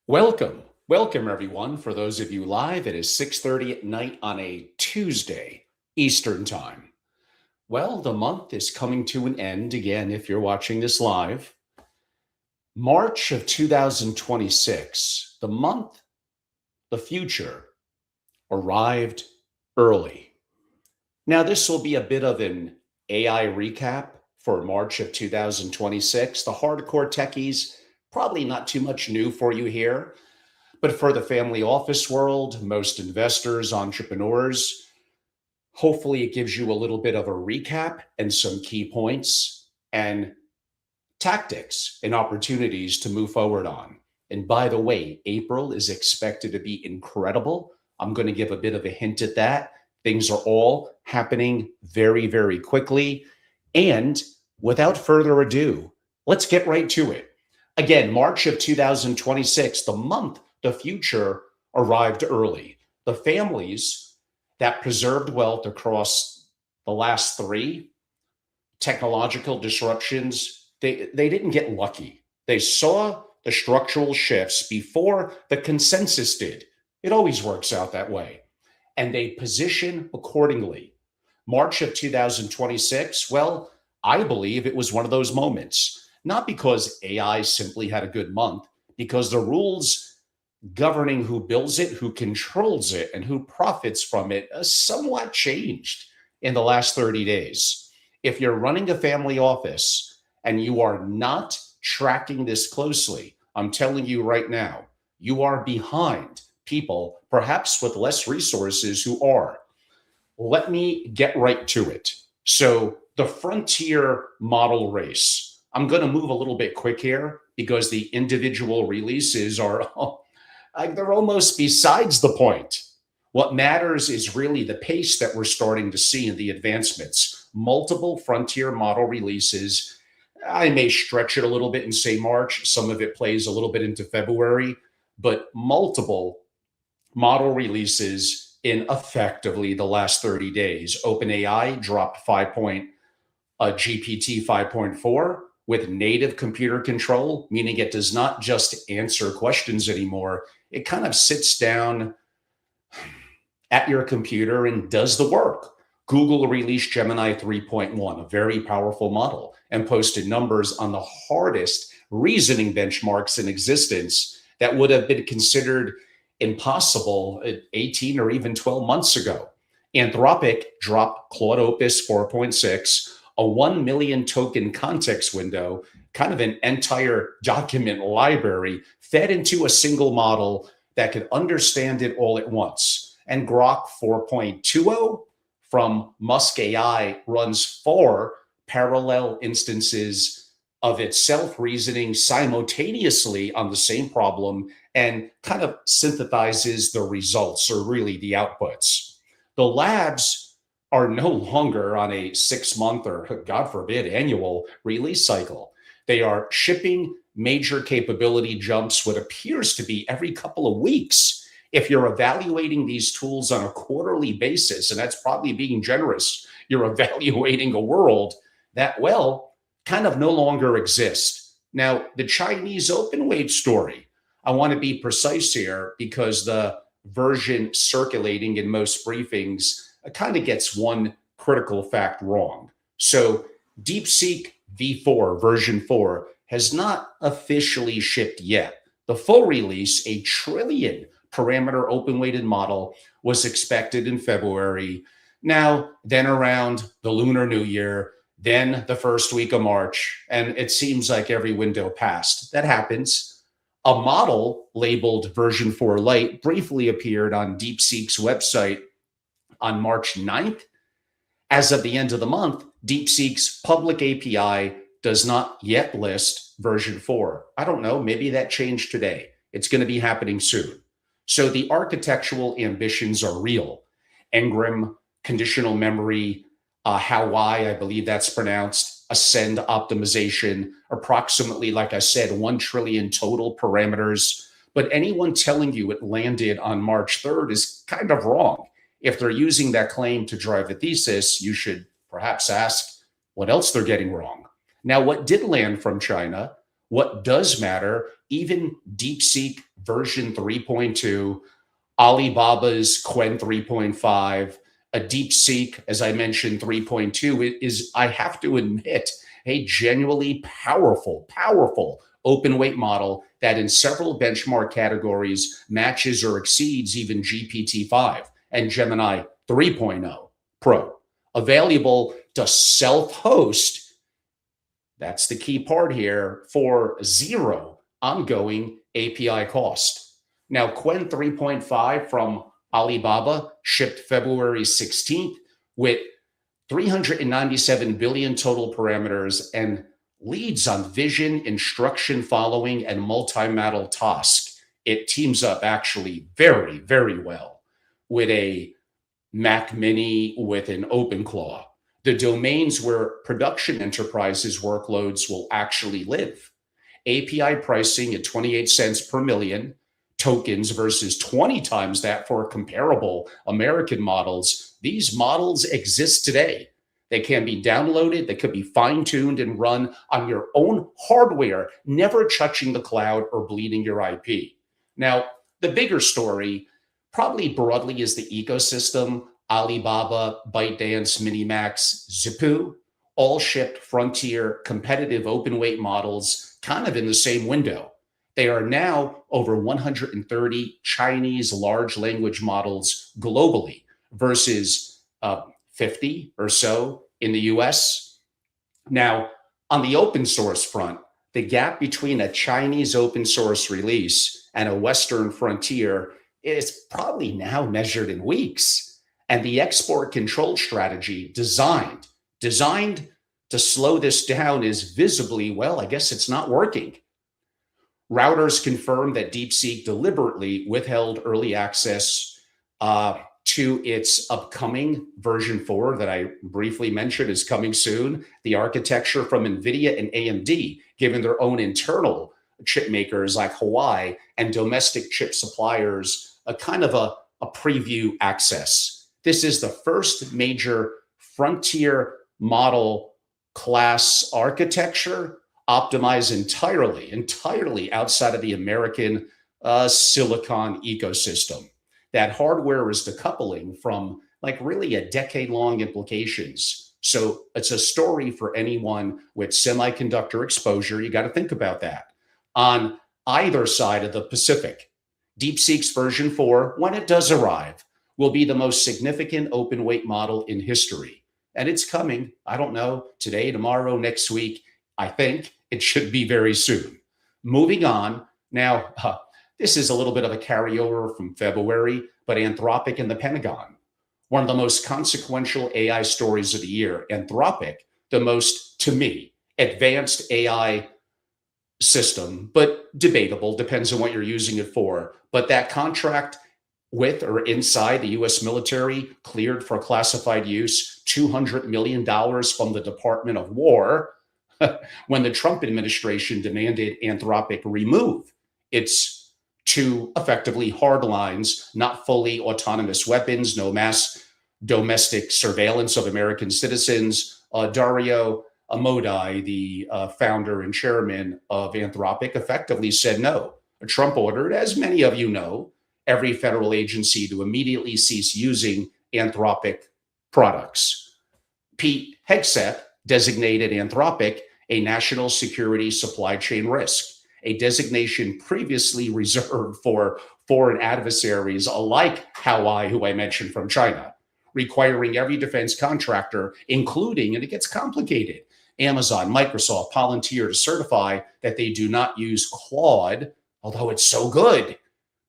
Welcome everyone. For those of you live, it is 6:30 at night on a Tuesday Eastern Time. Well, the month is coming to an end again if you're watching this live. March of 2026, the month, the future, arrived early. Now, this will be a bit of an AI recap for March of 2026. The hardcore techies, probably not too much new for you here. But for the family office world, most investors, entrepreneurs, hopefully it gives you a little bit of a recap and some key points and tactics and opportunities to move forward on. And by the way, April is expected to be incredible. I'm going to give a bit of a hint at that. Things are all happening very, very quickly. And without further ado, let's get right to it. Again, March of 2026, the month, the future arrived early. The families that preserved wealth across the last three technological disruptions, they didn't get lucky. They saw the structural shifts before the consensus did. It always works out that way. And they position accordingly. March of 2026, well, I believe it was one of those moments, not because AI simply had a good month, because the rules governing who builds it, who controls it, and who profits from it somewhat changed in the last 30 days. If you're running a family office and you are not tracking this closely, I'm telling you right now, you are behind people, perhaps with less resources, who are. Let me get right to it. So, the frontier model race. I'm going to move a little bit quick here because the individual releases are they're almost besides the point. What matters is really the pace that we're starting to see in the advancements. Multiple frontier model releases. I may stretch it a little bit and say March. Some of it plays a little bit into February, but multiple model releases in effectively the last 30 days. OpenAI dropped GPT 5.4 with native computer control, meaning it does not just answer questions anymore. It kind of sits down at your computer and does the work. Google released Gemini 3.1, a very powerful model, and posted numbers on the hardest reasoning benchmarks in existence that would have been considered impossible 18 or even 12 months ago. Anthropic dropped Claude Opus 4.6, a 1 million token context window, kind of an entire document library fed into a single model that could understand it all at once. And Grok 4.20 from Musk AI runs 4 parallel instances of itself reasoning simultaneously on the same problem and kind of synthesizes the results, or really the outputs. The labs are no longer on a 6-month or, God forbid, annual release cycle. They are shipping major capability jumps, what appears to be every couple of weeks. If you're evaluating these tools on a quarterly basis, and that's probably being generous, you're evaluating a world that, well, kind of no longer exists. Now, the Chinese open weight story, I want to be precise here because the version circulating in most briefings kind of gets one critical fact wrong. So, DeepSeek V4 version 4 has not officially shipped yet. The full release, a trillion parameter open weighted model, was expected in February. Now, then around the Lunar New Year, then the first week of March, and it seems like every window passed. That happens. A model labeled version 4 Lite briefly appeared on DeepSeek's website on March 9th. As of the end of the month, DeepSeek's public API does not yet list version 4. I don't know, maybe that changed today. It's going to be happening soon. So the architectural ambitions are real. Engram, conditional memory, Hawaii, I believe that's pronounced, Ascend optimization, approximately, like I said, 1 trillion total parameters. But anyone telling you it landed on March 3rd is kind of wrong. If they're using that claim to drive a thesis, you should perhaps ask what else they're getting wrong. Now, what did land from China, what does matter, even DeepSeek version 3.2, Alibaba's Quen 3.5, a DeepSeek, as I mentioned, 3.2 is, I have to admit, a genuinely powerful open weight model that in several benchmark categories matches or exceeds even GPT-5 and Gemini 3.0 Pro. Available to self-host, that's the key part here, for zero ongoing API cost. Now, Quen 3.5 from Alibaba shipped February 16th with 397 billion total parameters and leads on vision, instruction following, and multi-modal task. It teams up actually very well with a Mac Mini with an OpenClaw, the domains where production enterprises workloads will actually live. API pricing at 28 cents per million tokens versus 20 times that for comparable American models. These models exist today. They can be downloaded, they could be fine-tuned and run on your own hardware, never touching the cloud or bleeding your IP. Now, the bigger story, probably broadly, is the ecosystem. Alibaba, ByteDance, Minimax, Zippo, all shipped frontier competitive open weight models kind of in the same window. They are now over 130 Chinese large language models globally versus 50 or so in the US. Now, on the open source front, the gap between a Chinese open source release and a Western frontier is probably now measured in weeks. And the export control strategy designed to slow this down is visibly, well, I guess it's not working. Routers confirmed that DeepSeek deliberately withheld early access to its upcoming version 4 that I briefly mentioned is coming soon. The architecture from NVIDIA and AMD, given their own internal chip makers like Huawei and domestic chip suppliers, a kind of a preview access. This is the first major frontier model class architecture optimized entirely outside of the American silicon ecosystem. That hardware is decoupling from like really a decade-long implications. So it's a story for anyone with semiconductor exposure. You got to think about that. On either side of the Pacific, DeepSeek's version 4, when it does arrive, will be the most significant open weight model in history. And it's coming, I don't know, today, tomorrow, next week. I think it should be very soon. Moving on, now, this is a little bit of a carryover from February, but Anthropic and the Pentagon. One of the most consequential AI stories of the year. Anthropic, the most, to me, advanced AI system, but debatable, depends on what you're using it for. But that contract with or inside the US military cleared for classified use, $200 million from the Department of War, when the Trump administration demanded Anthropic remove its two effectively hard lines, not fully autonomous weapons, no mass domestic surveillance of American citizens. Dario Amodei, the founder and chairman of Anthropic, effectively said no. Trump ordered, as many of you know, every federal agency to immediately cease using Anthropic products. Pete Hegseth designated Anthropic a national security supply chain risk, a designation previously reserved for foreign adversaries like Huawei, who I mentioned from China, requiring every defense contractor, including, and it gets complicated, Amazon, Microsoft, Palantir, to certify that they do not use Claude, although it's so good,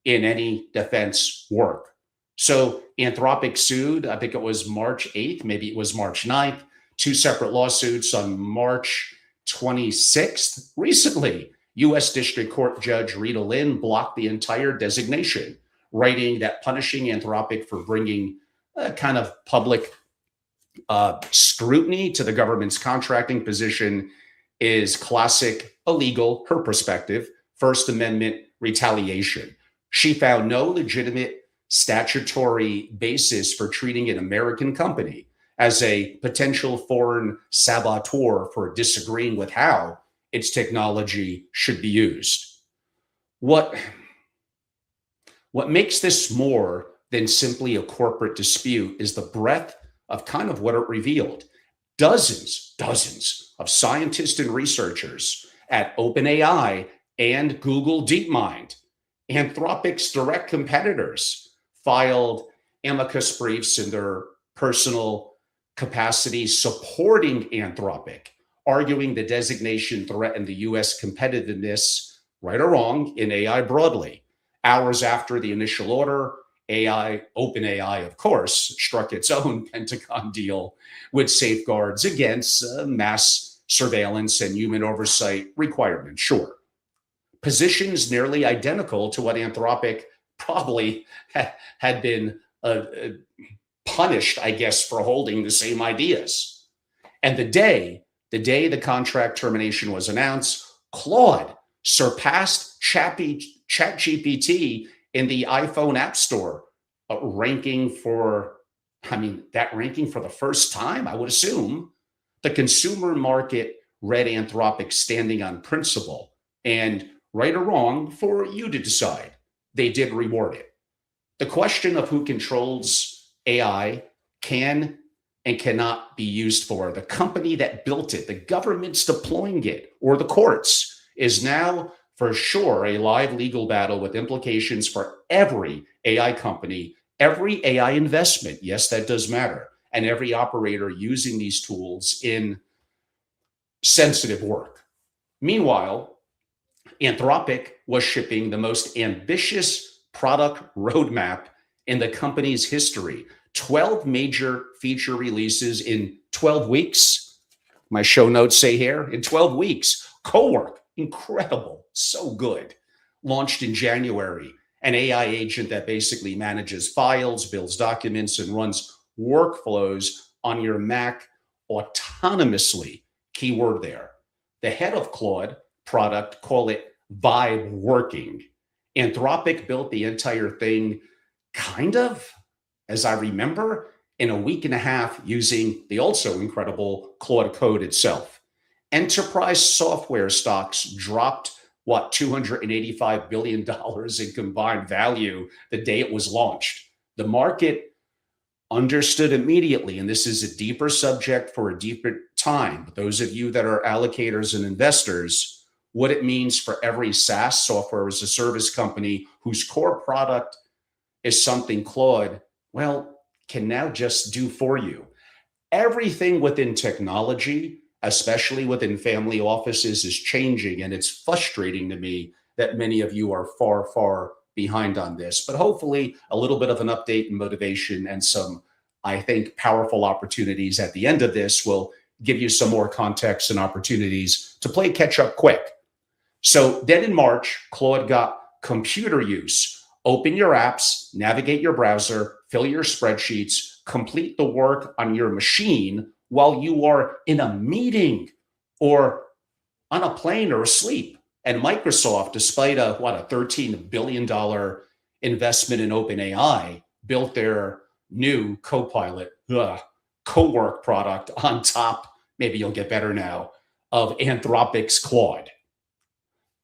in any defense work. So Anthropic sued, I think it was March 8th, maybe it was March 9th, two separate lawsuits on March 26th. Recently, U.S. District Court Judge Rita Lynn blocked the entire designation, writing that punishing Anthropic for bringing a kind of public scrutiny to the government's contracting position is classic illegal, her perspective, First Amendment retaliation. She found no legitimate statutory basis for treating an American company as a potential foreign saboteur for disagreeing with how its technology should be used. What What makes this more than simply a corporate dispute is the breadth of kind of what it revealed. Dozens of scientists and researchers at OpenAI and Google DeepMind, Anthropic's direct competitors, filed amicus briefs in their personal capacity supporting Anthropic, arguing the designation threatened the US competitiveness, right or wrong, in AI broadly. Hours after the initial order, OpenAI, of course, struck its own Pentagon deal with safeguards against mass surveillance and human oversight requirements. Sure. Positions nearly identical to what Anthropic probably had been punished, I guess, for holding the same ideas. And the day the contract termination was announced, Claude surpassed ChatGPT in the iPhone App Store, ranking for the first time, I would assume. The consumer market read Anthropic standing on principle, and right or wrong, for you to decide. They did reward it. The question of who controls AI can and cannot be used for the company that built it, the government's deploying it, or the courts, is now for sure a live legal battle with implications for every AI company, every AI investment. Yes, that does matter. And every operator using these tools in sensitive work. Meanwhile, Anthropic was shipping the most ambitious product roadmap in the company's history. 12 major feature releases in 12 weeks. My show notes say here, in 12 weeks. Cowork, incredible, so good. Launched in January, an AI agent that basically manages files, builds documents, and runs workflows on your Mac autonomously. Keyword there. The head of Claude product, call it vibe working. Anthropic built the entire thing kind of, as I remember, in a week and a half using the also incredible Claude Code itself. Enterprise software stocks dropped, $285 billion in combined value the day it was launched. The market understood immediately, and this is a deeper subject for a deeper time, but those of you that are allocators and investors, what it means for every SaaS, software as a service company, whose core product is something Claude, can now just do for you. Everything within technology, especially within family offices, is changing, and it's frustrating to me that many of you are far, far behind on this. But hopefully a little bit of an update and motivation and some, I think, powerful opportunities at the end of this will give you some more context and opportunities to play catch up quick. So then in March, Claude got computer use. Open your apps, navigate your browser, fill your spreadsheets, complete the work on your machine while you are in a meeting or on a plane or asleep. And Microsoft, despite a $13 billion investment in OpenAI, built their new Copilot co-work product on top, maybe you'll get better now, of Anthropic's Claude.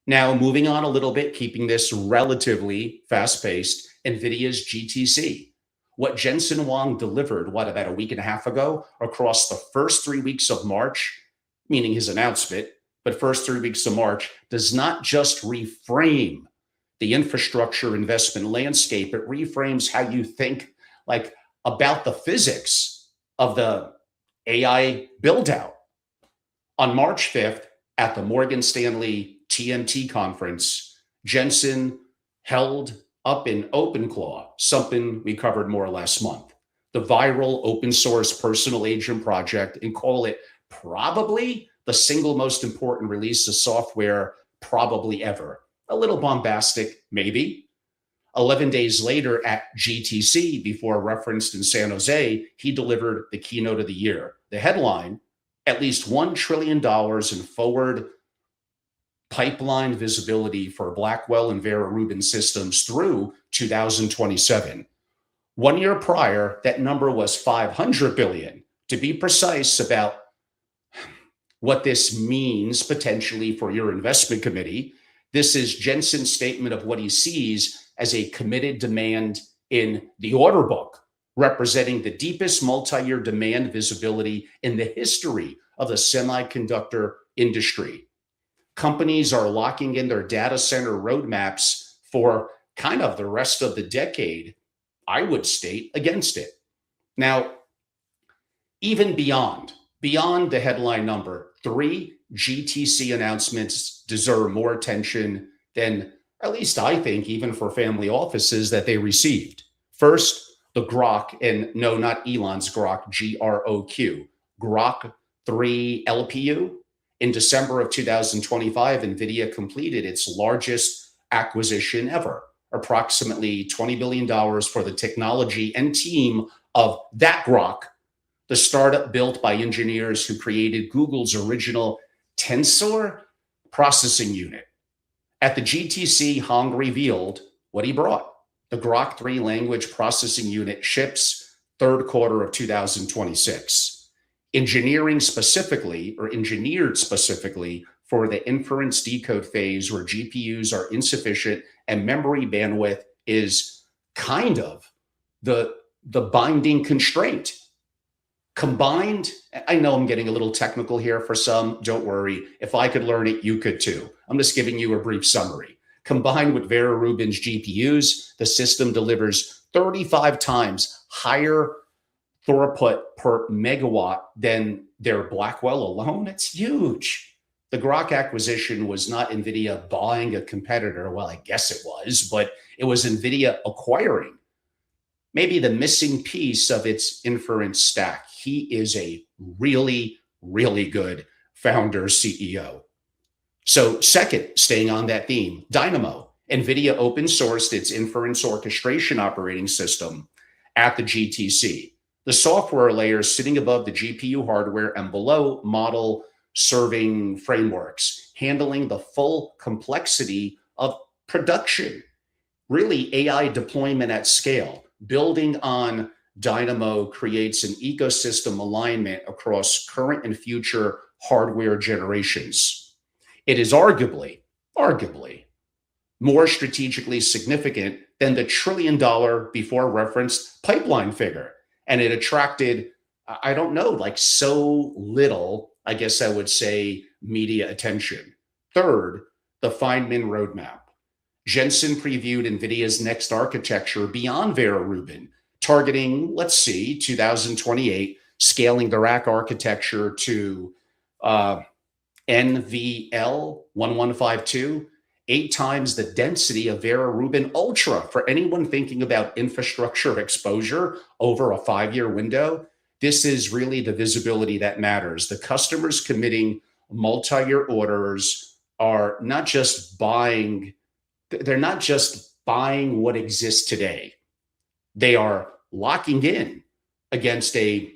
Now, moving on a little bit, keeping this relatively fast-paced, NVIDIA's GTC. What Jensen Huang delivered, about a week and a half ago, across the first 3 weeks of March, meaning his announcement, but first 3 weeks of March, does not just reframe the infrastructure investment landscape, it reframes how you think about the physics of the AI build-out. On March 5th, at the Morgan Stanley TMT conference, Jensen held up in OpenClaw, something we covered more last month, the viral open source personal agent project, and call it probably the single most important release of software probably ever. A little bombastic, maybe. 11 days later at GTC, before referenced in San Jose, he delivered the keynote of the year. The headline, at least $1 trillion in forward pipeline visibility for Blackwell and Vera Rubin systems through 2027. 1 year prior, that number was 500 billion. To be precise about what this means potentially for your investment committee, this is Jensen's statement of what he sees as a committed demand in the order book, representing the deepest multi-year demand visibility in the history of the semiconductor industry. Companies are locking in their data center roadmaps for kind of the rest of the decade. I would state against it. Now, even beyond the headline number, 3 GTC announcements deserve more attention than, at least I think, even for family offices that they received. First, the Grok, and no, not Elon's Grok, Grok, Grok 3 LPU. In December of 2025, NVIDIA completed its largest acquisition ever, approximately $20 billion for the technology and team of that Grok, the startup built by engineers who created Google's original Tensor processing unit. At the GTC, Hong revealed what he brought. The Grok 3 language processing unit ships third quarter of 2026. Engineered specifically for the inference decode phase where GPUs are insufficient and memory bandwidth is kind of the binding constraint. Combined, I know I'm getting a little technical here for some. Don't worry. If I could learn it, you could too. I'm just giving you a brief summary. Combined with Vera Rubin's GPUs, the system delivers 35 times higher throughput per megawatt than their Blackwell alone. It's huge. The Grok acquisition was not NVIDIA buying a competitor. Well, I guess it was, but it was NVIDIA acquiring maybe the missing piece of its inference stack. He is a really, really good founder CEO. So second, staying on that theme, Dynamo. NVIDIA open sourced its inference orchestration operating system at the GTC. The software layer sitting above the GPU hardware and below model serving frameworks, handling the full complexity of production, really AI deployment at scale. Building on Dynamo creates an ecosystem alignment across current and future hardware generations. It is arguably more strategically significant than the $1 trillion before referenced pipeline figure. And it attracted, I don't know, like so little, I guess I would say, media attention. Third, the Feynman roadmap. Jensen previewed NVIDIA's next architecture beyond Vera Rubin, targeting, let's see, 2028, scaling the rack architecture to NVL 1152, 8 times the density of Vera Rubin Ultra. For anyone thinking about infrastructure exposure over a 5-year window, this is really the visibility that matters. The customers committing multi-year orders are not just buying, they're not just buying what exists today. They are locking in against a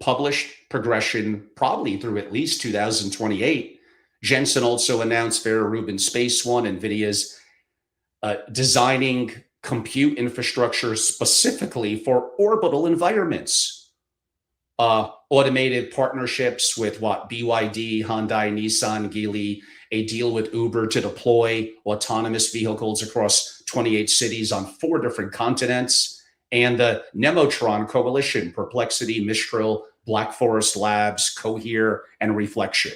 published progression, probably through at least 2028. Jensen also announced Vera Rubin Space One, NVIDIA's designing compute infrastructure specifically for orbital environments. Automated partnerships with BYD, Hyundai, Nissan, Geely, a deal with Uber to deploy autonomous vehicles across 28 cities on 4 different continents, and the Nemotron Coalition, Perplexity, Mistral, Black Forest Labs, Cohere, and Reflection.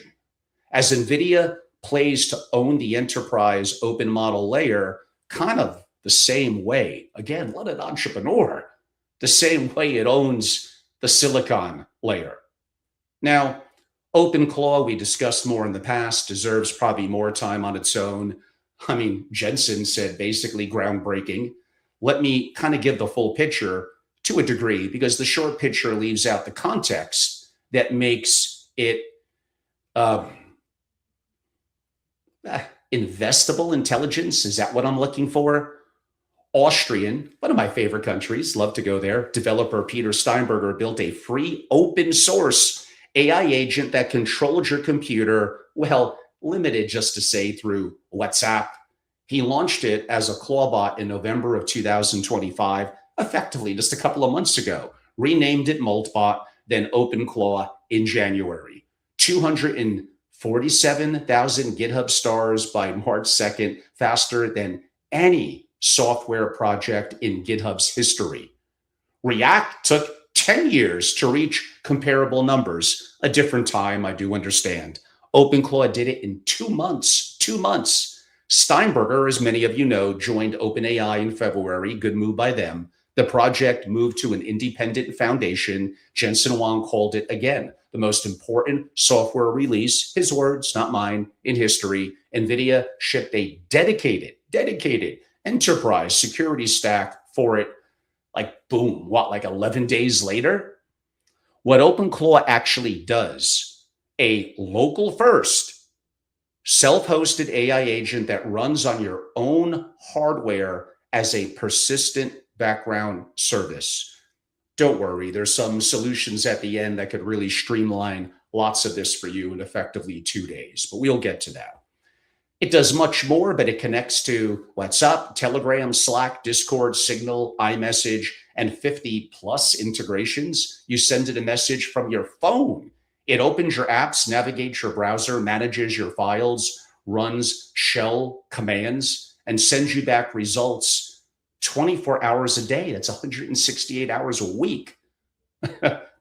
As NVIDIA plays to own the enterprise open model layer, kind of the same way, again, what an entrepreneur, the same way it owns the silicon layer. Now, OpenClaw, we discussed more in the past, deserves probably more time on its own. I mean, Jensen said basically groundbreaking. Let me kind of give the full picture to a degree, because the short picture leaves out the context that makes it investable intelligence. Is that what I'm looking for? Austrian, one of my favorite countries, love to go there. Developer Peter Steinberger built a free open source AI agent that controlled your computer, well, limited just to say through WhatsApp. He launched it as a Clawbot in November of 2025, effectively just a couple of months ago. Renamed it Moltbot, then OpenClaw in January. 247,000 GitHub stars by March 2nd, faster than any software project in GitHub's history. React took 10 years to reach comparable numbers. A different time, I do understand. OpenClaw did it in 2 months. 2 months. Steinberger, as many of you know, joined OpenAI in February. Good move by them. The project moved to an independent foundation. Jensen Huang called it, again, the most important software release, his words, not mine, in history. NVIDIA shipped a dedicated enterprise security stack for it. Like, boom, like 11 days later? What OpenClaw actually does, a local first, self-hosted AI agent that runs on your own hardware as a persistent background service. Don't worry, there's some solutions at the end that could really streamline lots of this for you in effectively 2 days, but we'll get to that. It does much more, but it connects to WhatsApp, Telegram, Slack, Discord, Signal, iMessage, and 50 plus integrations. You send it a message from your phone. It opens your apps, navigates your browser, manages your files, runs shell commands, and sends you back results 24 hours a day. That's 168 hours a week.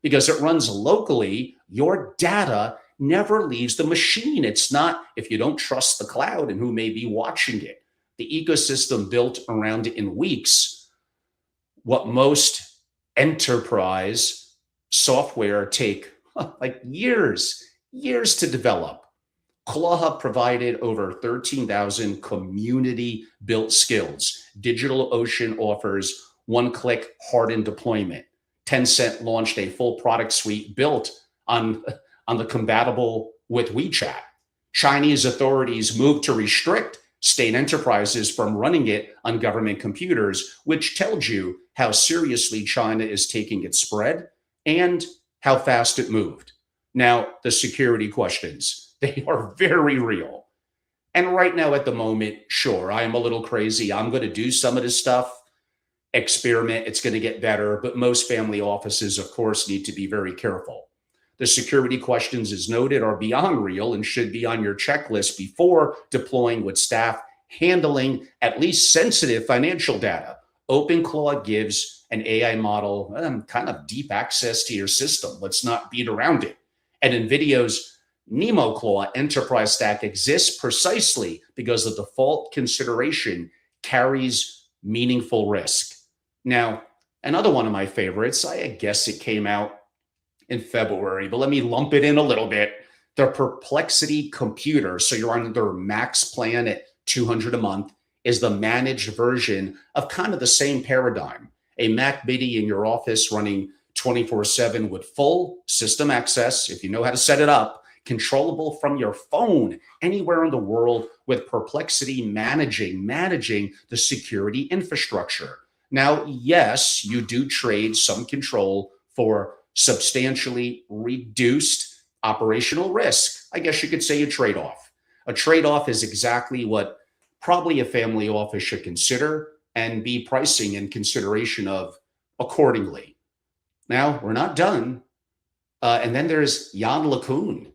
Because it runs locally, your data never leaves the machine. It's not, if you don't trust the cloud and who may be watching it, the ecosystem built around it in weeks. What most enterprise software take like years to develop. ClawHub provided over 13,000 community built skills. DigitalOcean offers one-click hardened deployment. Tencent launched a full product suite built on the compatible with WeChat. Chinese authorities moved to restrict state enterprises from running it on government computers, which tells you how seriously China is taking its spread and how fast it moved. Now, the security questions, they are very real. And right now at the moment, sure, I am a little crazy. I'm going to do some of this stuff, experiment, it's going to get better, but most family offices, of course, need to be very careful. The security questions, as noted, are beyond real and should be on your checklist before deploying with staff handling at least sensitive financial data. OpenClaw gives an AI model kind of deep access to your system. Let's not beat around it. And NVIDIA's NemoClaw enterprise stack exists precisely because the default consideration carries meaningful risk. Now, another one of my favorites, I guess it came out in February, but let me lump it in a little bit. The Perplexity Computer, so you're on their max plan at $200 a month, is the managed version of kind of the same paradigm. A Mac Mini in your office running 24/7 with full system access, if you know how to set it up, controllable from your phone anywhere in the world, with Perplexity managing the security infrastructure. Now, yes, you do trade some control for substantially reduced operational risk. I guess you could say a trade-off. A trade-off is exactly what probably a family office should consider and be pricing in consideration of accordingly. Now, we're not done. And then there's Jan LeCun,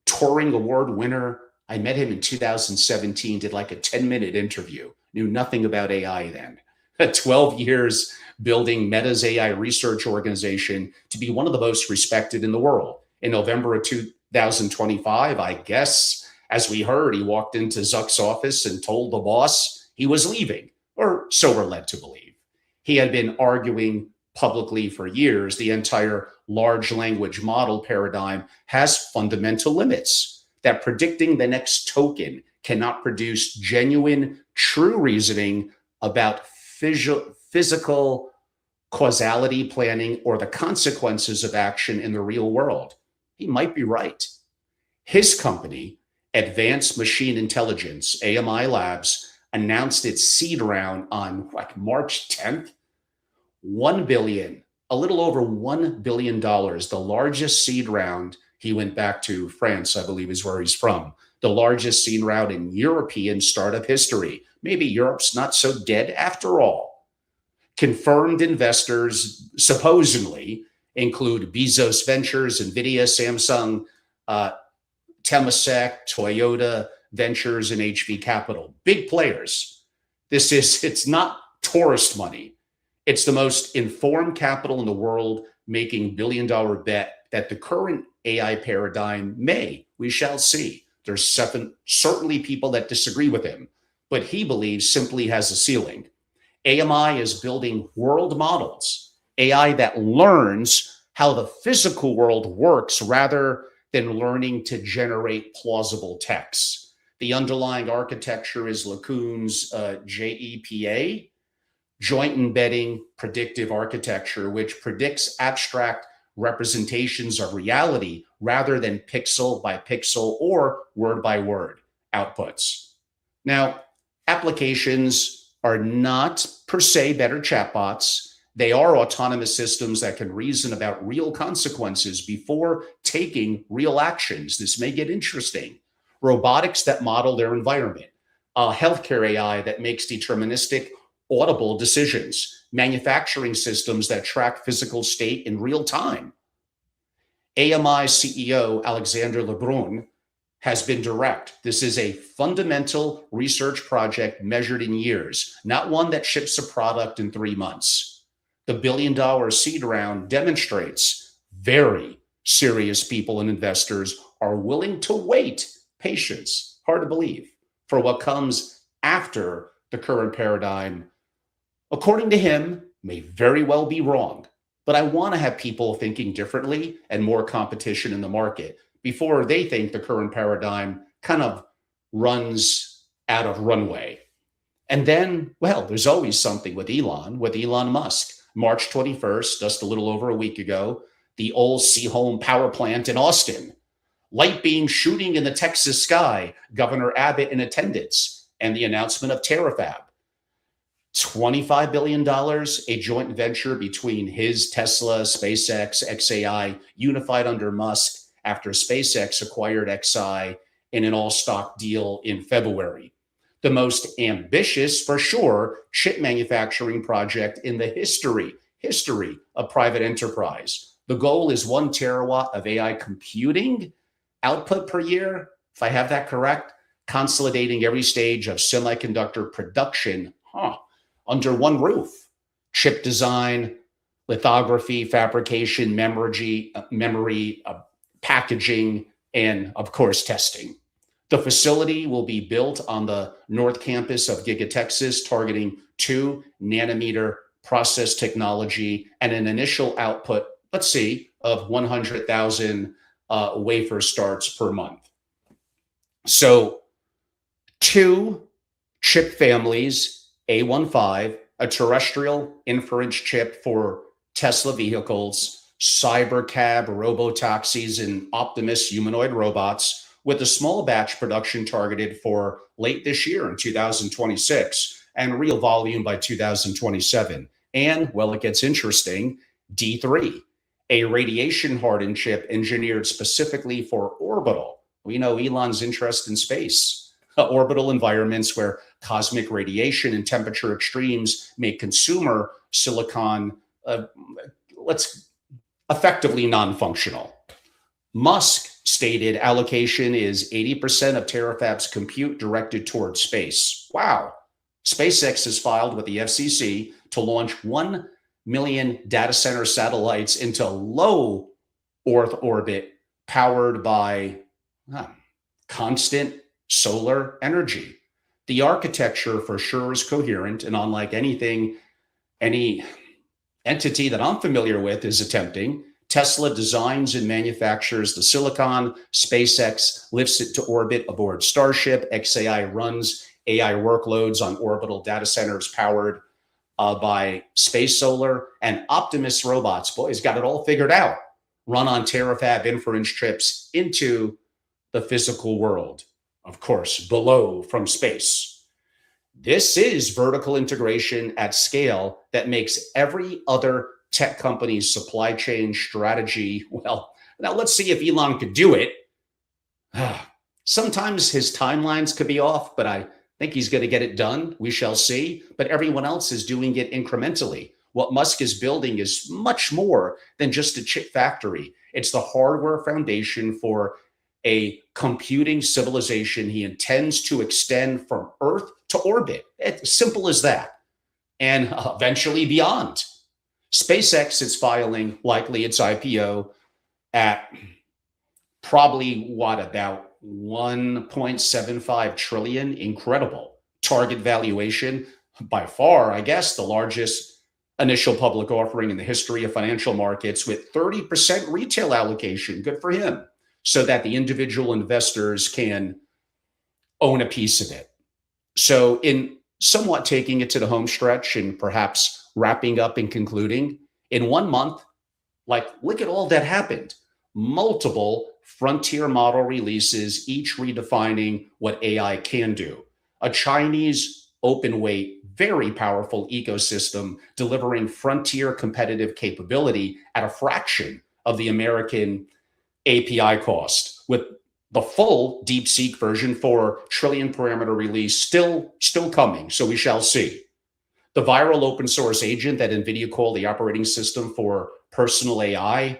Turing Award winner. I met him in 2017, did like a 10-minute interview, knew nothing about AI then. 12 years building Meta's AI research organization to be one of the most respected in the world. In November of 2025, I guess, as we heard, he walked into Zuck's office and told the boss he was leaving, or so we're led to believe. He had been arguing publicly for years the entire large language model paradigm has fundamental limits, that predicting the next token cannot produce genuine, true reasoning about physical causality planning or the consequences of action in the real world. He might be right. His company, Advanced Machine Intelligence, AMI Labs, announced its seed round on March 10th. $1 billion, a little over $1 billion, the largest seed round. He went back to France, I believe is where he's from. The largest seed round in European startup history. Maybe Europe's not so dead after all. Confirmed investors supposedly include Bezos Ventures, NVIDIA, Samsung, Temasek, Toyota Ventures, and HV Capital. Big players. It's not tourist money. It's the most informed capital in the world making billion-dollar bet that the current AI paradigm we shall see. There's certainly people that disagree with him, but he believes simply has a ceiling. AMI is building world models, AI that learns how the physical world works rather than learning to generate plausible texts. The underlying architecture is LeCun's JEPA, Joint Embedding Predictive Architecture, which predicts abstract representations of reality rather than pixel by pixel or word by word outputs. Now, applications are not per se better chatbots. They are autonomous systems that can reason about real consequences before taking real actions. This may get interesting. Robotics that model their environment, healthcare AI that makes deterministic audible decisions, manufacturing systems that track physical state in real time. AMI CEO Alexander Lebrun has been direct. This is a fundamental research project measured in years, not one that ships a product in 3 months. The billion-dollar seed round demonstrates very serious people and investors are willing to wait, patience, hard to believe, for what comes after the current paradigm. According to him, may very well be wrong, but I want to have people thinking differently and more competition in the market before they think the current paradigm kind of runs out of runway. And then, well, there's always something with Elon Musk. March 21st, just a little over a week ago, the old Seaholm power plant in Austin, light beam shooting in the Texas sky, Governor Abbott in attendance, and the announcement of Terafab. $25 billion, a joint venture between his Tesla, SpaceX, XAI, unified under Musk after SpaceX acquired XI in an all-stock deal in February. The most ambitious, for sure, chip manufacturing project in the history of private enterprise. The goal is 1 terawatt of AI computing output per year, if I have that correct, consolidating every stage of semiconductor production under one roof. Chip design, lithography, fabrication, memory, packaging, and of course, testing. The facility will be built on the North Campus of Giga Texas, targeting 2 nanometer process technology and an initial output, let's see, of 100,000 wafer starts per month. So 2 chip families, A15, a terrestrial inference chip for Tesla vehicles, Cybercab robotaxis, and Optimus humanoid robots, with a small batch production targeted for late this year in 2026 and real volume by 2027. And, well, it gets interesting, D3, a radiation hardened chip engineered specifically for orbital. We know Elon's interest in space, orbital environments where cosmic radiation and temperature extremes make consumer silicon, effectively non-functional. Musk stated allocation is 80% of Terafab's compute directed towards space. Wow. SpaceX has filed with the FCC to launch 1 million data center satellites into low Earth orbit powered by constant solar energy. The architecture for sure is coherent, and unlike any entity that I'm familiar with is attempting, Tesla designs and manufactures the silicon, SpaceX lifts it to orbit aboard Starship, XAI runs AI workloads on orbital data centers powered by space solar, and Optimus robots, boys, got it all figured out, run on Terafab inference chips into the physical world, of course, below from space. This is vertical integration at scale that makes every other tech company's supply chain strategy, well, now let's see if Elon could do it. Sometimes his timelines could be off, but I think he's going to get it done. We shall see. But everyone else is doing it incrementally. What Musk is building is much more than just a chip factory. It's the hardware foundation for a computing civilization he intends to extend from Earth to orbit. It's simple as that. And eventually beyond. SpaceX is filing likely its IPO at probably what, about 1.75 trillion. Incredible target valuation, by far, I guess, the largest initial public offering in the history of financial markets, with 30% retail allocation. Good for him. So that the individual investors can own a piece of it. So in somewhat taking it to the home stretch and perhaps wrapping up and concluding, in 1 month, like, look at all that happened. Multiple frontier model releases, each redefining what AI can do. A Chinese open weight, very powerful ecosystem delivering frontier competitive capability at a fraction of the American API cost, with the full DeepSeek version 4 trillion parameter release still coming. So we shall see. The viral open source agent that NVIDIA called the operating system for personal AI,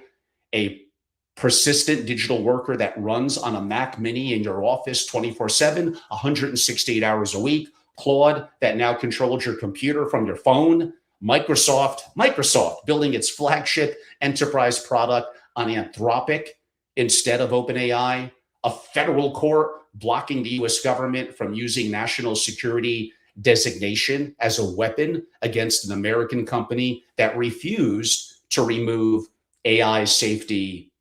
a persistent digital worker that runs on a Mac Mini in your office 24/7, 168 hours a week. Claude that now controls your computer from your phone. Microsoft building its flagship enterprise product on Anthropic instead of OpenAI. A federal court blocking the US government from using national security designation as a weapon against an American company that refused to remove AI safety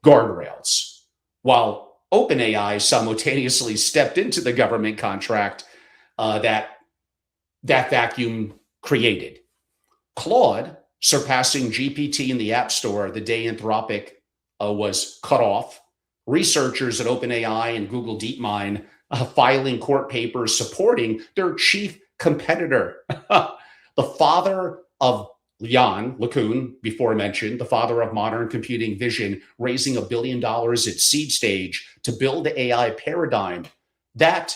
guardrails, while OpenAI simultaneously stepped into the government contract that vacuum created. Claude surpassing GPT in the App Store the day Anthropic was cut off. Researchers at OpenAI and Google DeepMind filing court papers supporting their chief competitor. The father of Jan LeCun, before mentioned, the father of modern computing vision, raising $1 billion at seed stage to build the AI paradigm that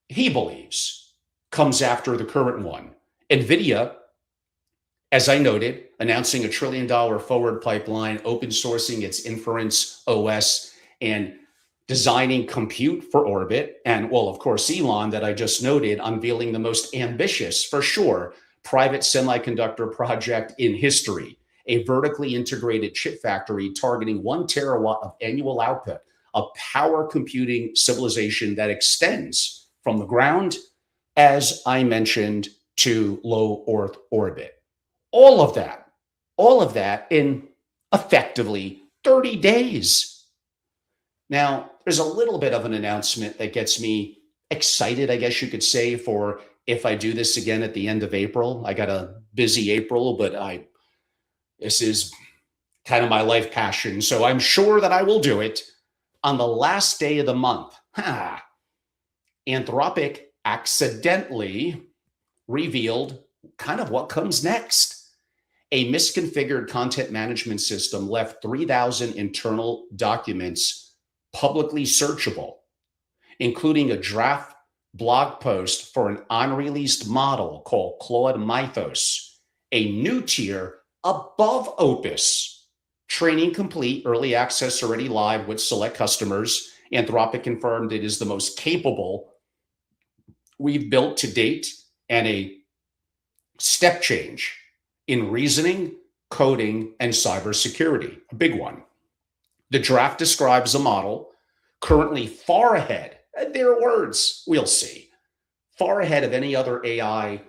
he believes comes after the current one. NVIDIA, as I noted, announcing $1 trillion forward pipeline, open sourcing its inference OS, and designing compute for orbit. And, well, of course, Elon, that I just noted, unveiling the most ambitious, for sure, private semiconductor project in history, a vertically integrated chip factory targeting 1 terawatt of annual output, a power computing civilization that extends from the ground, as I mentioned, to low Earth orbit. All of that in effectively 30 days. Now, there's a little bit of an announcement that gets me excited, I guess you could say, for if I do this again at the end of April. I got a busy April, but this is kind of my life passion. So I'm sure that I will do it on the last day of the month. Anthropic accidentally revealed kind of what comes next. A misconfigured content management system left 3,000 internal documents publicly searchable, including a draft blog post for an unreleased model called Claude Mythos, a new tier above Opus. Training complete, early access already live with select customers. Anthropic confirmed it is the most capable we've built to date, and a step change in reasoning, coding, and cybersecurity, a big one. The draft describes a model currently far ahead, their words, we'll see, far ahead of any other AI,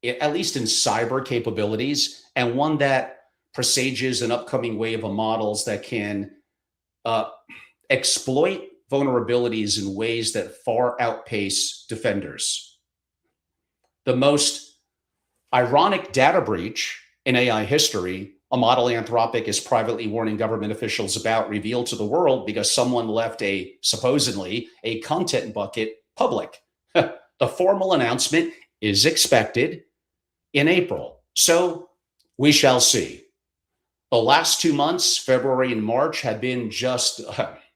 at least in cyber capabilities, and one that presages an upcoming wave of models that can exploit vulnerabilities in ways that far outpace defenders. The most ironic data breach in AI history, a model Anthropic is privately warning government officials about, revealed to the world because someone left supposedly a content bucket public. The formal announcement is expected in April. So we shall see. The last 2 months, February and March, had been just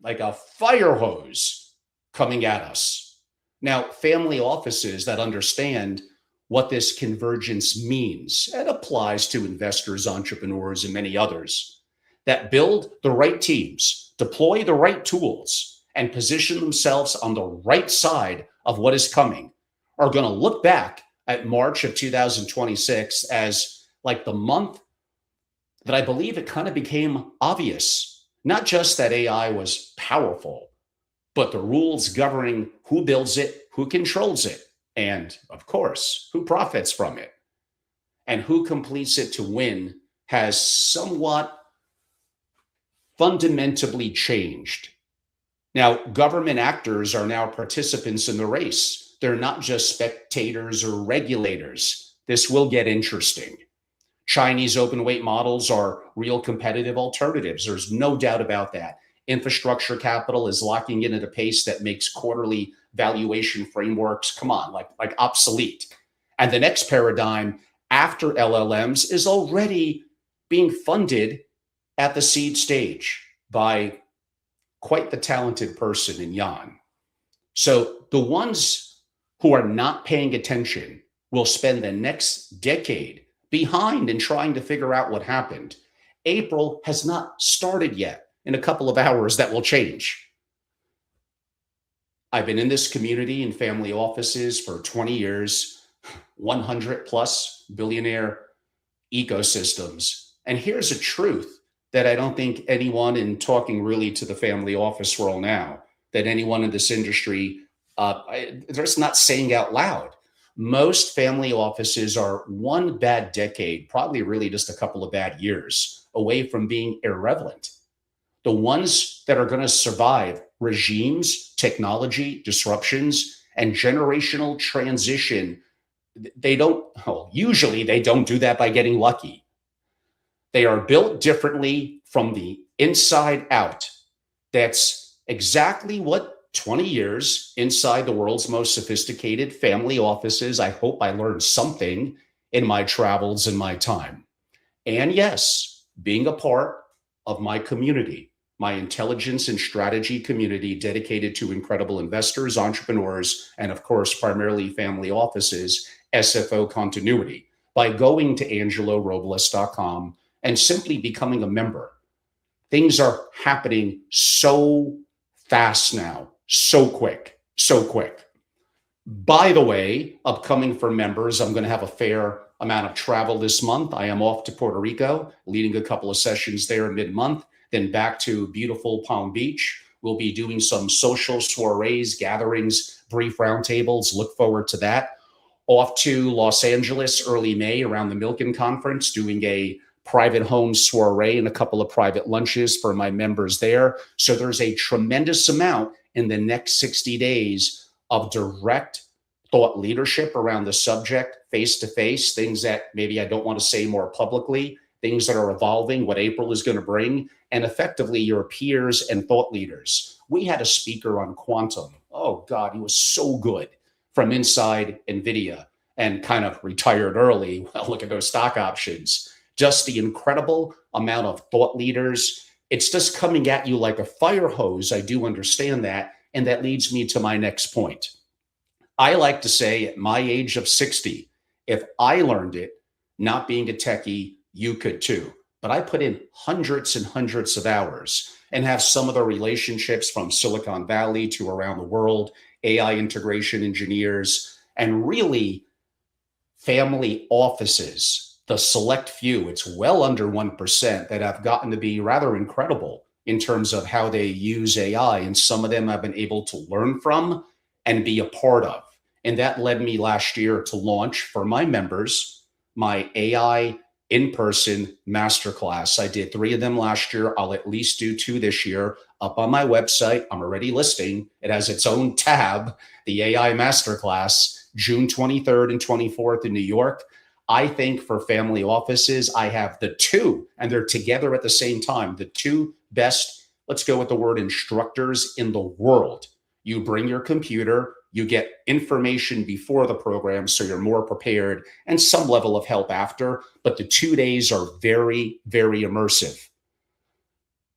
like a fire hose coming at us. Now, family offices that understand what this convergence means, and applies to investors, entrepreneurs, and many others, that build the right teams, deploy the right tools, and position themselves on the right side of what is coming are going to look back at March of 2026 as like the month that I believe it kind of became obvious, not just that AI was powerful, but the rules governing who builds it, who controls it, and of course, who profits from it, and who completes it to win has somewhat fundamentally changed. Now, government actors are now participants in the race. They're not just spectators or regulators. This will get interesting. Chinese open weight models are real competitive alternatives. There's no doubt about that. Infrastructure capital is locking in at a pace that makes quarterly valuation frameworks, come on, like obsolete. And the next paradigm after LLMs is already being funded at the seed stage by quite the talented person in Yan. So the ones who are not paying attention will spend the next decade behind in trying to figure out what happened. April has not started yet. In a couple of hours, that will change. I've been in this community and family offices for 20 years, 100 plus billionaire ecosystems. And here's a truth that I don't think anyone, in talking really to the family office world now, that anyone in this industry, they're just not saying out loud. Most family offices are one bad decade, probably really just a couple of bad years away from being irrelevant. The ones that are going to survive regimes, technology, disruptions, and generational transition, usually they don't do that by getting lucky. They are built differently from the inside out. That's exactly what 20 years inside the world's most sophisticated family offices, I hope I learned something in my travels and my time. And yes, being a part of my community, my intelligence and strategy community dedicated to incredible investors, entrepreneurs, and of course, primarily family offices, SFO continuity, by going to angelorobles.com and simply becoming a member. Things are happening so fast now, so quick, so quick. By the way, upcoming for members, I'm going to have a fair amount of travel this month. I am off to Puerto Rico, leading a couple of sessions there mid-month, then back to beautiful Palm Beach. We'll be doing some social soirees, gatherings, brief roundtables. Look forward to that. Off to Los Angeles early May around the Milken Conference, doing a private home soiree and a couple of private lunches for my members there. So there's a tremendous amount in the next 60 days of direct thought leadership around the subject, face-to-face, things that maybe I don't want to say more publicly, things that are evolving, what April is going to bring, and effectively your peers and thought leaders. We had a speaker on quantum. Oh God, he was so good, from inside NVIDIA, and kind of retired early. Well, look at those stock options. Just the incredible amount of thought leaders. It's just coming at you like a fire hose. I do understand that. And that leads me to my next point. I like to say at my age of 60, if I learned it, not being a techie, you could too. But I put in hundreds and hundreds of hours and have some of the relationships from Silicon Valley to around the world, AI integration engineers, and really family offices. The select few, it's well under 1%, that have gotten to be rather incredible in terms of how they use AI. And some of them I've been able to learn from and be a part of. And that led me last year to launch for my members my AI in-person masterclass. I did 3 of them last year. I'll at least do 2 this year. Up on my website, I'm already listing. It has its own tab, the AI masterclass, June 23rd and 24th in New York. I think for family offices, I have the 2, and they're together at the same time, the 2 best, let's go with the word instructors in the world. You bring your computer, you get information before the program, so you're more prepared, and some level of help after. But the 2 days are very, very immersive.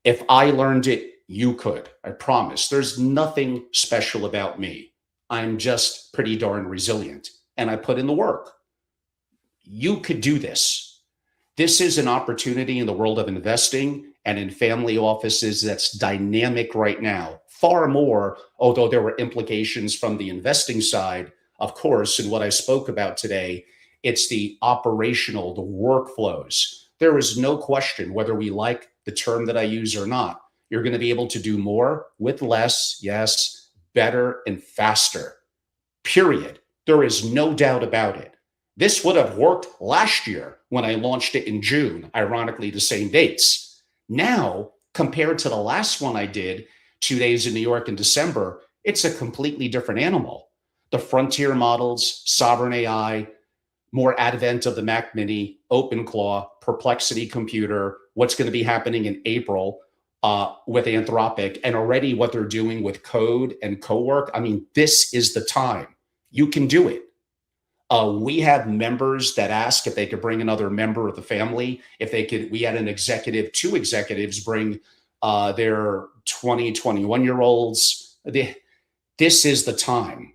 If I learned it, you could. I promise. There's nothing special about me. I'm just pretty darn resilient, and I put in the work. You could do this. This is an opportunity in the world of investing and in family offices that's dynamic right now, far more, although there were implications from the investing side, of course, in what I spoke about today. It's the operational, the workflows. There is no question whether we like the term that I use or not. You're going to be able to do more with less, yes, better and faster, period. There is no doubt about it. This would have worked last year when I launched it in June, ironically, the same dates. Now, compared to the last one I did, 2 days in New York in December, it's a completely different animal. The frontier models, sovereign AI, more advent of the Mac Mini, OpenClaw, Perplexity Computer, what's going to be happening in April with Anthropic, and already what they're doing with code and co-work. I mean, this is the time. You can do it. We have members that ask if they could bring another member of the family. If they could, we had an executive, 2 executives bring their 20, 21-year-olds. This is the time.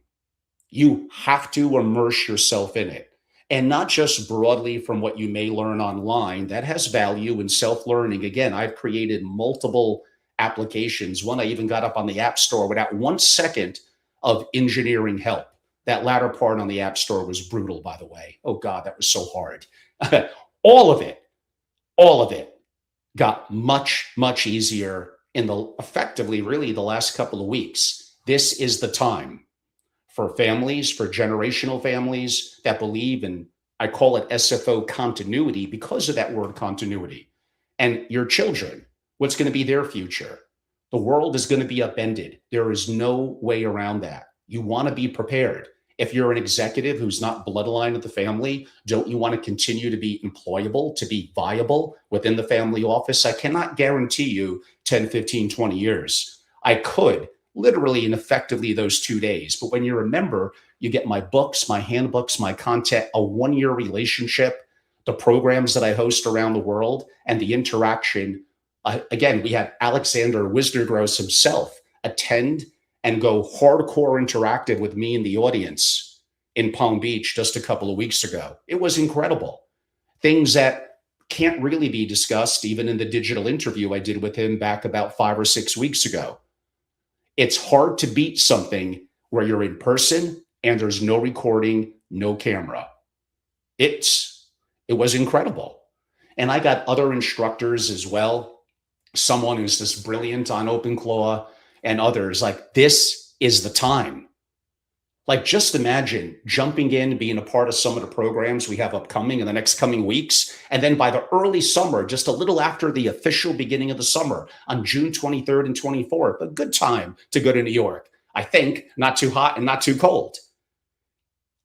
You have to immerse yourself in it. And not just broadly from what you may learn online. That has value in self-learning. Again, I've created multiple applications. One I even got up on the App Store without 1 second of engineering help. That latter part on the App Store was brutal, by the way. Oh God, that was so hard. all of it got much, much easier in effectively really the last couple of weeks. This is the time for families, for generational families that believe in, I call it SFO continuity because of that word continuity. And your children, what's going to be their future? The world is going to be upended. There is no way around that. You want to be prepared. If you're an executive who's not bloodline of the family, don't you want to continue to be employable, to be viable within the family office? I cannot guarantee you 10, 15, 20 years. I could literally and effectively those 2 days. But when you're a member, you get my books, my handbooks, my content, a 1-year relationship, the programs that I host around the world, and the interaction. Again, we had Alexander Wisnergross himself attend and go hardcore interactive with me in the audience in Palm Beach just a couple of weeks ago. It was incredible. Things that can't really be discussed even in the digital interview I did with him back about 5 or 6 weeks ago. It's hard to beat something where you're in person and there's no recording, no camera. It was incredible. And I got other instructors as well. Someone who's just brilliant on OpenClaw and others. Like, this is the time. Like, just imagine jumping in, being a part of some of the programs we have upcoming in the next coming weeks. And then by the early summer, just a little after the official beginning of the summer on June 23rd and 24th, a good time to go to New York. I think not too hot and not too cold.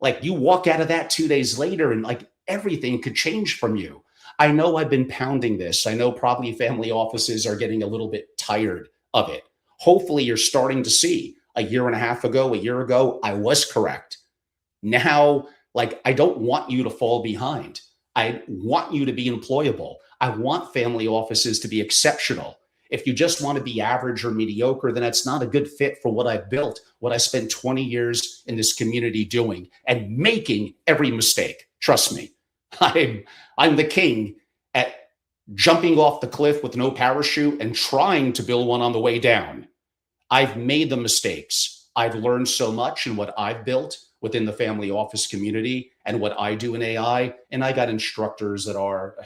Like, you walk out of that 2 days later and like everything could change from you. I know I've been pounding this. I know probably family offices are getting a little bit tired of it. Hopefully you're starting to see a year and a half ago, a year ago, I was correct. Now, like, I don't want you to fall behind. I want you to be employable. I want family offices to be exceptional. If you just want to be average or mediocre, then that's not a good fit for what I've built, what I spent 20 years in this community doing and making every mistake. Trust me, I'm the king at jumping off the cliff with no parachute and trying to build one on the way down. I've made the mistakes. I've learned so much in what I've built within the family office community and what I do in AI. And I got instructors that are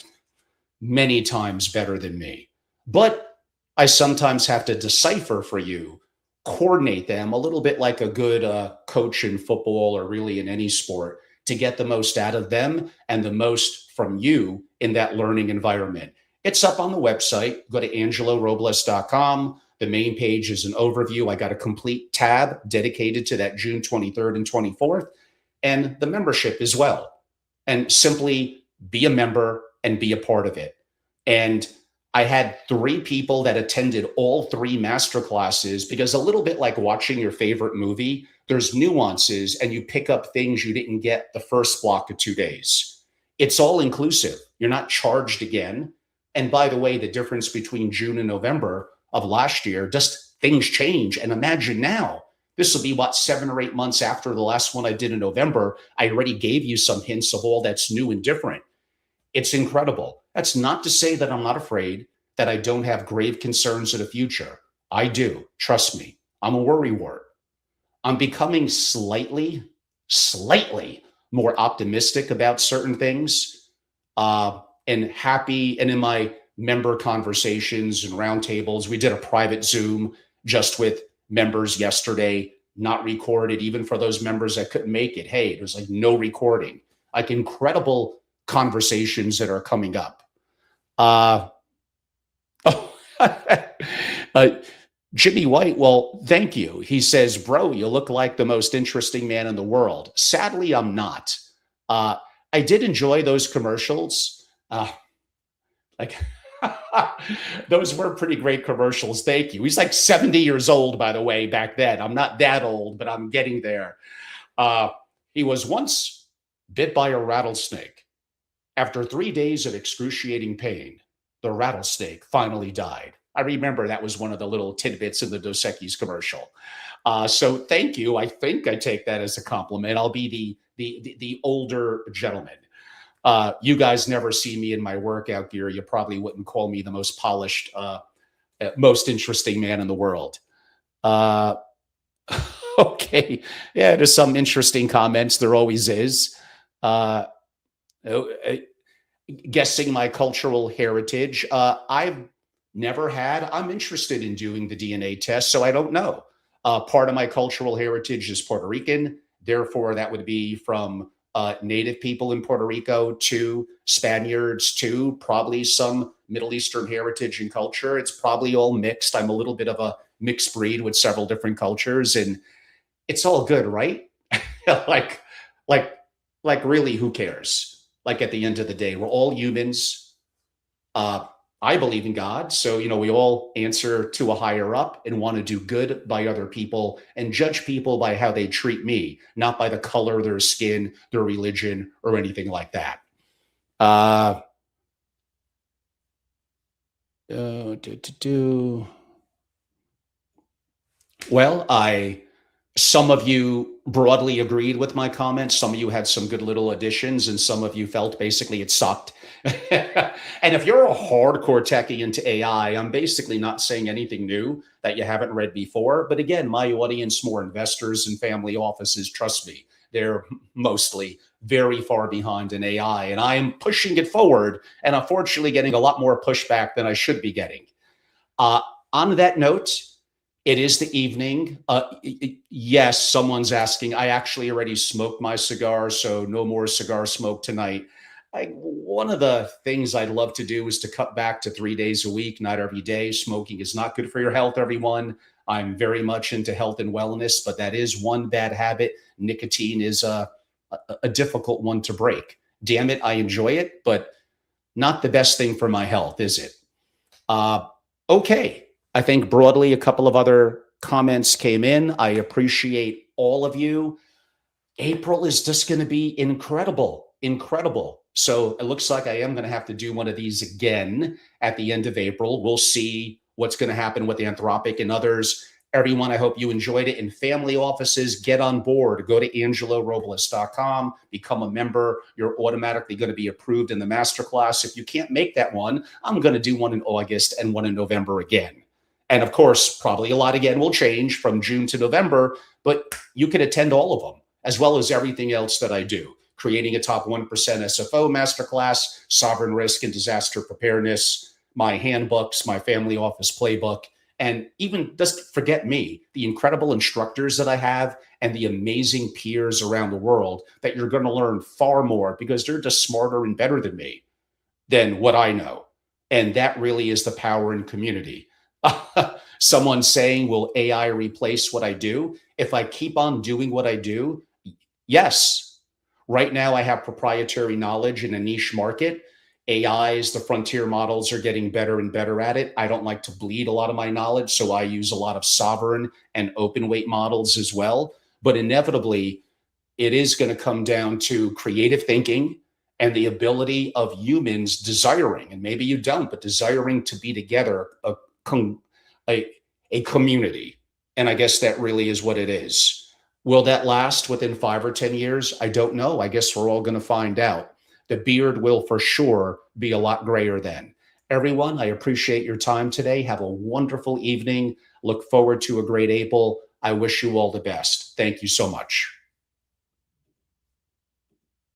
many times better than me. But I sometimes have to decipher for you, coordinate them a little bit like a good coach in football or really in any sport to get the most out of them and the most from you in that learning environment. It's up on the website. Go to angelorobles.com. The main page is an overview. I got a complete tab dedicated to that June 23rd and 24th and the membership as well. And simply be a member and be a part of it. And I had 3 people that attended all 3 masterclasses because a little bit like watching your favorite movie, there's nuances and you pick up things you didn't get the first block of 2 days. It's all inclusive. You're not charged again. And by the way, the difference between June and November of last year, just things change. And imagine now, this will be what, 7 or 8 months after the last one I did in November. I already gave you some hints of all that's new and different. It's incredible. That's not to say that I'm not afraid. that I don't have grave concerns in the future. I do. Trust me. I'm a worrywart. I'm becoming slightly more optimistic about certain things, and happy. And in my member conversations and roundtables, we did a private Zoom just with members yesterday, not recorded, even for those members that couldn't make it. Hey, there's like no recording, like incredible conversations that are coming up. Oh, Jimmy White, well, thank you. He says, bro, you look like the most interesting man in the world. Sadly, I'm not. Uh, I did enjoy those commercials. Like, those were pretty great commercials. Thank you. He's like 70 years old, by the way, back then. I'm not that old, but I'm getting there. Uh, he was once bit by a rattlesnake. After 3 days of excruciating pain, the rattlesnake finally died. I remember that was one of the little tidbits in the Dos Equis commercial. So thank you. I think I take that as a compliment. I'll be the older gentleman. You guys never see me in my workout gear. You probably wouldn't call me the most polished, most interesting man in the world. Okay. Yeah, there's some interesting comments. There always is. Guessing my cultural heritage. I've never had. I'm interested in doing the DNA test, so I don't know. Part of my cultural heritage is Puerto Rican. Therefore, that would be from native people in Puerto Rico to Spaniards to probably some Middle Eastern heritage and culture. It's probably all mixed. I'm a little bit of a mixed breed with several different cultures, and it's all good, right? like, like, really, who cares? Like at the end of the day, we're all humans. I believe in God. So, we all answer to a higher up and want to do good by other people and judge people by how they treat me, not by the color of their skin, their religion, or anything like that. Well, some of you broadly agreed with my comments. Some of you had some good little additions, and some of you felt basically it sucked. And if you're a hardcore techie into AI, I'm basically not saying anything new that you haven't read before. But again, my audience, more investors and family offices, trust me, they're mostly very far behind in AI. And I'm pushing it forward, and unfortunately getting a lot more pushback than I should be getting. On that note, it is the evening. Yes, someone's asking. I actually already smoked my cigar, so no more cigar smoke tonight. One of the things I'd love to do is to cut back to 3 days a week, not every day. Smoking is not good for your health, everyone. I'm very much into health and wellness, but that is one bad habit. Nicotine is a difficult one to break. Damn it, I enjoy it, but not the best thing for my health, is it? Okay. I think broadly a couple of other comments came in. I appreciate all of you. April is just going to be incredible. So it looks like I am going to have to do one of these again at the end of April. We'll see what's going to happen with Anthropic and others. Everyone, I hope you enjoyed it. In family offices, get on board. Go to angelorobles.com, become a member. You're automatically going to be approved in the masterclass. If you can't make that one, I'm going to do one in August and one in November again. And of course, probably a lot again will change from June to November, but you can attend all of them, as well as everything else that I do. Creating a top 1% SFO masterclass, sovereign risk and disaster preparedness, my handbooks, my family office playbook, and even just forget me, the incredible instructors that I have and the amazing peers around the world that you're going to learn far more because they're just smarter and better than me, than what I know. And that really is the power in community. Someone saying, will AI replace what I do? If I keep on doing what I do, yes. Right now, I have proprietary knowledge in a niche market. AIs, the frontier models are getting better and better at it. I don't like to bleed a lot of my knowledge, so I use a lot of sovereign and open weight models as well. But inevitably, it is going to come down to creative thinking and the ability of humans desiring, and maybe you don't, but desiring to be together, a community. And I guess that really is what it is. Will that last within 5 or 10 years? I don't know. I guess we're all going to find out. The beard will for sure be a lot grayer then. everyone. I appreciate your time today. Have a wonderful evening. Look forward to a great April. I wish you all the best. Thank you so much.